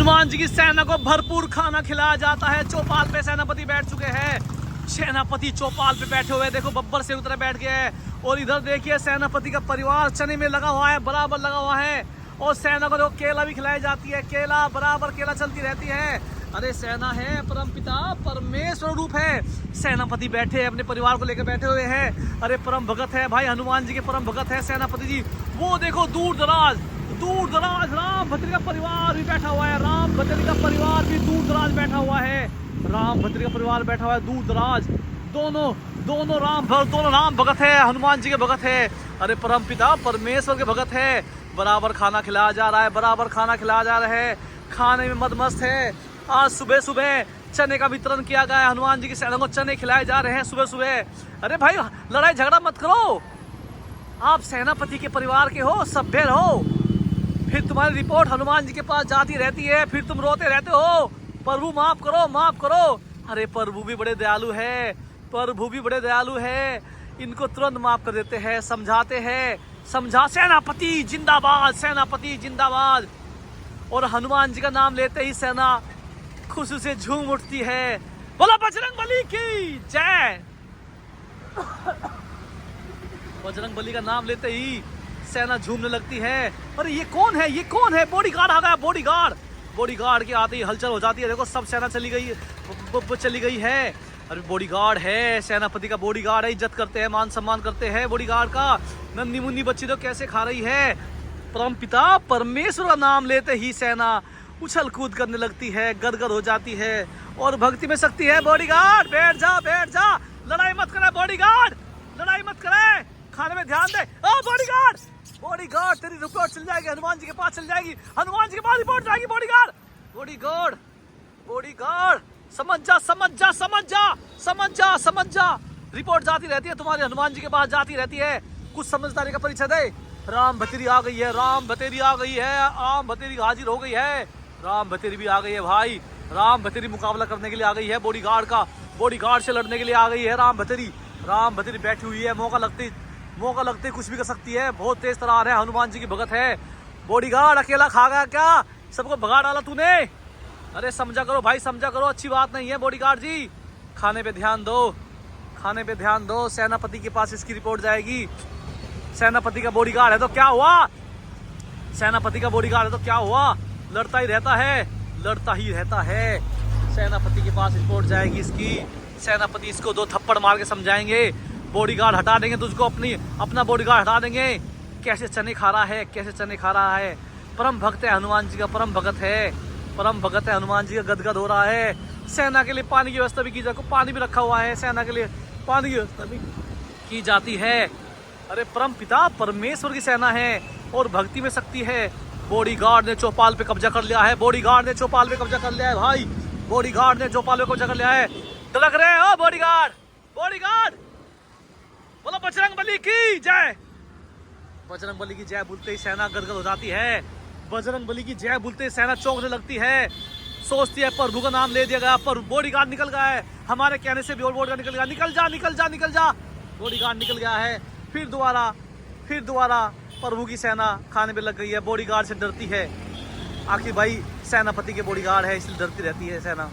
हनुमान जी की सेना को भरपूर खाना खिलाया जाता है। चौपाल पे सेनापति बैठ चुके हैं। सेनापति चौपाल पे बैठे हुए, देखो बब्बर से उतरे बैठ गए हैं। और इधर देखिए सेनापति का परिवार चने में लगा हुआ है, बराबर लगा हुआ है। और सेना को देखो केला भी खिलाई जाती है, केला बराबर केला चलती रहती है। अरे सेना है परमपिता परमेश्वर रूप है। सेनापति बैठे हैं, अपने परिवार को लेकर बैठे हुए हैं। अरे परम भगत है भाई, हनुमान जी के परम भगत है सेनापति जी। वो देखो दूर दराज राम भद्री का परिवार भी बैठा हुआ है। राम भद्री का परिवार भी दूर दराज बैठा हुआ है। राम भद्री का परिवार बैठा हुआ है दूर दराज। दोनों राम भगत है, हनुमान जी के भगत है। अरे परम पिता परमेश्वर के भगत है। बराबर खाना खिलाया जा रहा है, बराबर खाना खिलाया जा रहा है। खाने में मदमस्त है। आज सुबह सुबह चने का वितरण किया गया है। हनुमान जी की सेना को चने खिलाए जा रहे हैं सुबह सुबह। अरे भाई लड़ाई झगड़ा मत करो, आप सेनापति के परिवार के हो, सभ्य रहो। फिर तुम्हारी रिपोर्ट हनुमान जी के पास जाती रहती है, फिर तुम रोते रहते हो प्रभु माफ करो माफ करो। अरे प्रभु भी बड़े दयालु है, प्रभु भी बड़े दयालु है। इनको तुरंत माफ कर देते हैं, समझाते हैं। समझा सेनापति जिंदाबाद, सेनापति जिंदाबाद। और हनुमान जी का नाम लेते ही सेना खुशी से झूम उठती है। बोला बजरंगबली की जय। बजरंगबली का नाम लेते ही सेना झूमने लगती है। अरे ये कौन है, ये कौन है? बॉडीगार्ड आ गया, बॉडीगार्ड के आते ही हलचल हो जाती है। देखो सब सेना चली गई है। अरे बॉडीगार्ड है, सेनापति का बॉडीगार्ड है। इज्जत करते हैं, मान सम्मान करते हैं बॉडीगार्ड का। नन्ही मुन्नी बच्ची तो कैसे खा रही है। परम पिता परमेश्वर का नाम लेते ही सेना उछल कूद करने लगती है, गदगद हो जाती है। और भक्ति में शक्ति है। बॉडीगार्ड बैठ जा, लड़ाई मत करे बॉडीगार्ड, लड़ाई मत करे, खाने में ध्यान दे। ओ बॉडीगार्ड तेरी रिपोर्ट चल जाएगी, हनुमान जी के पास चल जाएगी, हनुमान जी के पास रिपोर्ट जाएगी। बॉडीगार्ड समझ जा। रिपोर्ट जाती रहती है तुम्हारे हनुमान जी के पास, जाती रहती है। कुछ समझदारी का परिचय दे। राम भतेरी आ गई है, आम भतेरी हाजिर हो गई है। राम भतेरी भी आ गई है भाई। राम भतेरी मुकाबला करने के लिए आ गई है बॉडीगार्ड से लड़ने के लिए आ गई है राम भतेरी बैठी हुई है। मौका लगते कुछ भी कर सकती है। बहुत तेज तरार है, हनुमान जी की भगत है। बॉडीगार्ड अकेला खा गया क्या? सबको भगा डाला तूने? अरे समझा करो भाई, समझा करो, अच्छी बात नहीं है। बॉडीगार्ड जी खाने पे ध्यान दो। सेनापति के पास इसकी रिपोर्ट जाएगी। सेनापति का बॉडीगार्ड है तो क्या हुआ? लड़ता ही रहता है। सेनापति के पास रिपोर्ट जाएगी इसकी। सेनापति इसको 2 थप्पड़ मार के समझाएंगे। बॉडीगार्ड हटा देंगे तुझको, अपना बॉडीगार्ड हटा देंगे। कैसे चने खा रहा है। परम भक्त है हनुमान जी का, परम भगत है हनुमान जी का। गदगद हो रहा है। सेना के लिए पानी की व्यवस्था भी की जाती है, पानी भी रखा हुआ है। सेना के लिए पानी की व्यवस्था भी की जाती है। अरे परम पिता परमेश्वर की सेना है और भक्ति में शक्ति है। बॉडीगार्ड ने चौपाल पे कब्जा कर लिया है भाई। बॉडीगार्ड ने चौपाल पे कब्जा कर लिया है। लग रहे हो बॉडीगार्ड बोलो बजरंगबली की जय। बजरंगबली की जय बोलते ही सेना गदगद हो जाती है। बजरंगबली की जय बोलते ही सेना चौंकने लगती है। सोचती है प्रभु का नाम ले दिया गया, पर बॉडीगार्ड निकल गया है। हमारे कहने से भी बॉडीगार्ड निकल गया। निकल जा। बॉडीगार्ड निकल गया है। फिर दोबारा प्रभु की सेना खाने पे लग गई है। बॉडीगार्ड से डरती है। आखिर भाई सेनापति के बॉडीगार्ड है, इसलिए डरती रहती है सेना।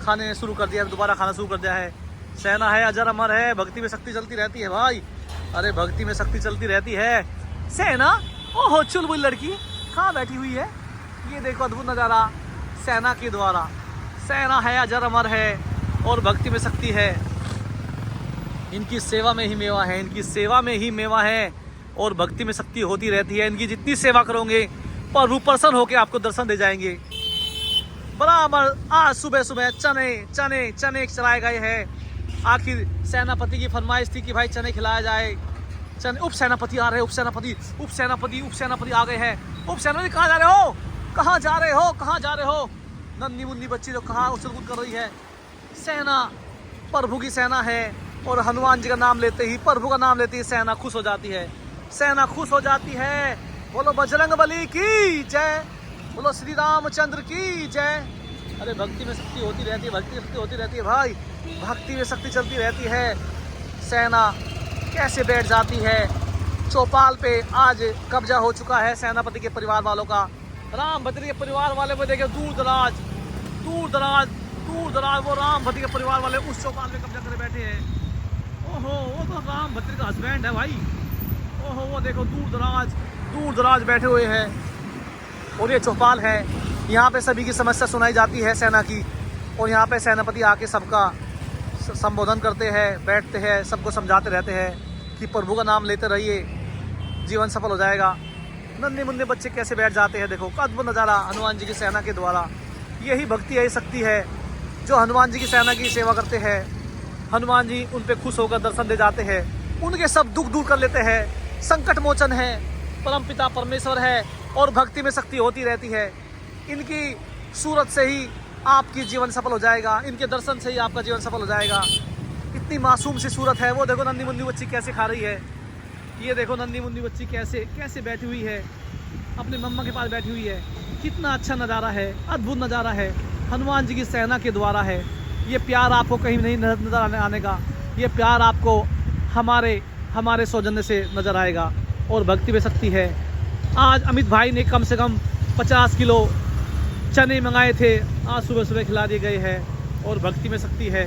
खाने शुरू कर दिया, दोबारा खाना शुरू कर दिया है। सेना है अजर अमर है, भक्ति में शक्ति चलती रहती है भाई। अरे भक्ति में शक्ति चलती रहती है। सेना ओहो चुलबुल लड़की कहाँ बैठी हुई है? ये देखो अद्भुत नज़ारा सेना के द्वारा। सेना है अजर अमर है और भक्ति में शक्ति है। इनकी सेवा में ही मेवा है और भक्ति में शक्ति होती रहती है। इनकी जितनी सेवा करोगे प्रभु प्रसन्न होकर आपको दर्शन दे जाएंगे। बराबर आज सुबह चने चलाए गए हैं। आखिर सेनापति की फरमाइश थी कि भाई चने खिलाया जाए। चने उप सेनापति आ रहे हैं, उप सेनापति आ गए हैं। उप सेनापति कहाँ जा रहे हो? नन्ही मुन्नी बच्ची लोग कहाँ उछल कूद कर रही है। सेना प्रभु की सेना है और हनुमान जी का नाम लेते ही, प्रभु का नाम लेते ही सेना खुश हो जाती है। बोलो बजरंगबली की जय, बोलो श्री रामचंद्र की जय। अरे भक्ति में शक्ति होती रहती है भाई। भक्ति में शक्ति चलती रहती है। सेना कैसे बैठ जाती है। चौपाल पे आज कब्जा हो चुका है सेनापति के परिवार वालों का। राम भद्र के परिवार वाले वो देखे दूर दराज दूर दराज दूर दराज वो राम भद्र के परिवार वाले उस चौपाल में कब्जा करे बैठे हैं। ओहो वो तो राम भद्र का हस्बैंड है भाई। ओहो वो देखो दूर दराज बैठे हुए हैं और ये चौपाल है। यहाँ पे सभी की समस्या सुनाई जाती है सेना की, और यहाँ पे सेनापति आके सबका संबोधन करते हैं, बैठते हैं, सबको समझाते रहते हैं कि प्रभु का नाम लेते रहिए, जीवन सफल हो जाएगा। नन्हे मुन्ने बच्चे कैसे बैठ जाते हैं, देखो अद्भुत नज़ारा हनुमान जी की सेना के द्वारा। यही भक्ति यही शक्ति है जो हनुमान जी की सेना की सेवा करते हैं। हनुमान जी उन पे खुश होकर दर्शन दे जाते हैं, उनके सब दुख दूर कर लेते हैं। संकट मोचन है, परमपिता परमेश्वर है और भक्ति में शक्ति होती रहती है। इनकी सूरत से ही आपकी जीवन सफल हो जाएगा, इनके दर्शन से ही आपका जीवन सफल हो जाएगा। इतनी मासूम सी सूरत है। वो देखो नन्ही मुन्नी बच्ची कैसे खा रही है, ये देखो नन्ही मुन्नी बच्ची कैसे बैठी हुई है, अपने मम्मा के पास बैठी हुई है। कितना अच्छा नज़ारा है, अद्भुत नज़ारा है, हनुमान जी की सेना के द्वारा है। ये प्यार आपको कहीं नहीं नज़र आने का, ये प्यार आपको हमारे सौजन्य से नज़र आएगा और भक्ति में शक्ति है। आज अमित भाई ने कम से कम 50 किलो चने मंगाए थे, आज सुबह सुबह खिला दिए गए हैं और भक्ति में शक्ति है।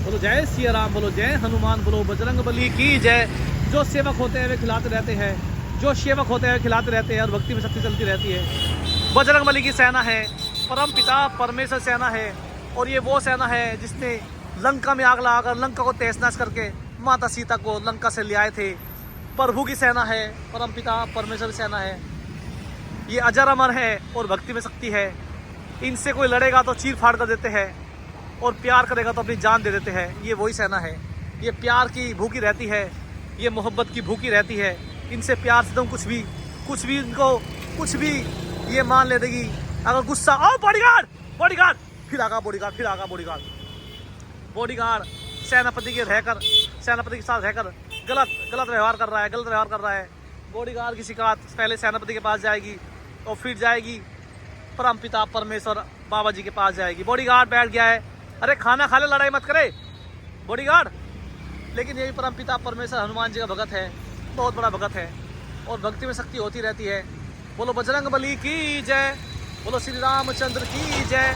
बोलो जय सिया राम, बोलो जय हनुमान, बोलो बजरंग बली की जय। जो सेवक होते हैं वे खिलाते रहते हैं, जो सेवक होते हैं खिलाते रहते हैं और भक्ति में शक्ति चलती रहती है। बजरंग बली की सेना है, परम पिता परमेश्वर सेना है, और ये वो सेना है जिसने लंका में आग लगाकर लंका को तहस नहस करके माता सीता को लंका से ले आए थे। प्रभु की सेना है, परम पिता परमेश्वर की सेना है। ये अजर अमर है और भक्ति में शक्ति है। इनसे कोई लड़ेगा तो चीर फाड़ कर देते हैं और प्यार करेगा तो अपनी जान दे देते हैं। ये वही सेना है। ये प्यार की भूखी रहती है, ये मोहब्बत की भूखी रहती है। इनसे प्यार से तुम कुछ भी इनको कुछ भी ये मान ले देगी। अगर गुस्सा आओ बॉडीगार्ड फिर आगा बॉडीगार्ड सेनापति के साथ रहकर गलत व्यवहार कर रहा है। बॉडीगार्ड की शिकायत पहले सेनापति के पास जाएगी और फिर जाएगी परम पिता परमेश्वर बाबा जी के पास जाएगी। बॉडीगार्ड बैठ गया है, अरे खाना खा ले, लड़ाई मत करे बॉडीगार्ड। लेकिन ये भी परम पिता परमेश्वर हनुमान जी का भगत है, बहुत बड़ा भगत है और भक्ति में शक्ति होती रहती है। बोलो बजरंग बली की जय, बोलो श्री रामचंद्र की जय।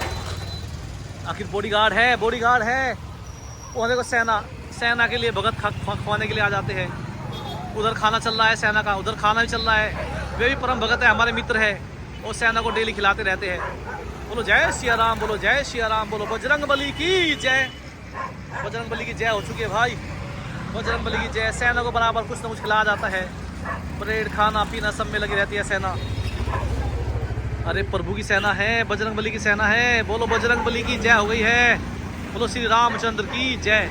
आखिर बॉडीगार्ड है। वो देखो सेना के लिए भगत खवाने के लिए आ जाते हैं। उधर खाना चल रहा है सेना का, उधर खाना भी चल रहा है। वे भी परम भगत है, हमारे मित्र है और सेना को डेली खिलाते रहते हैं। बोलो जय सिया राम, बोलो जय सिया राम, बोलो बजरंग बली की जय। बजरंग बली की जय हो चुकी है भाई, बजरंग बली की जय। सेना को बराबर कुछ ना कुछ खिलाया जाता है, ब्रेड खाना पीना सब में लगी रहती है सेना। अरे प्रभु की सेना है, बजरंग बली की सेना है। बोलो बजरंग बली की जय हो गई है, बोलो श्री रामचंद्र की जय।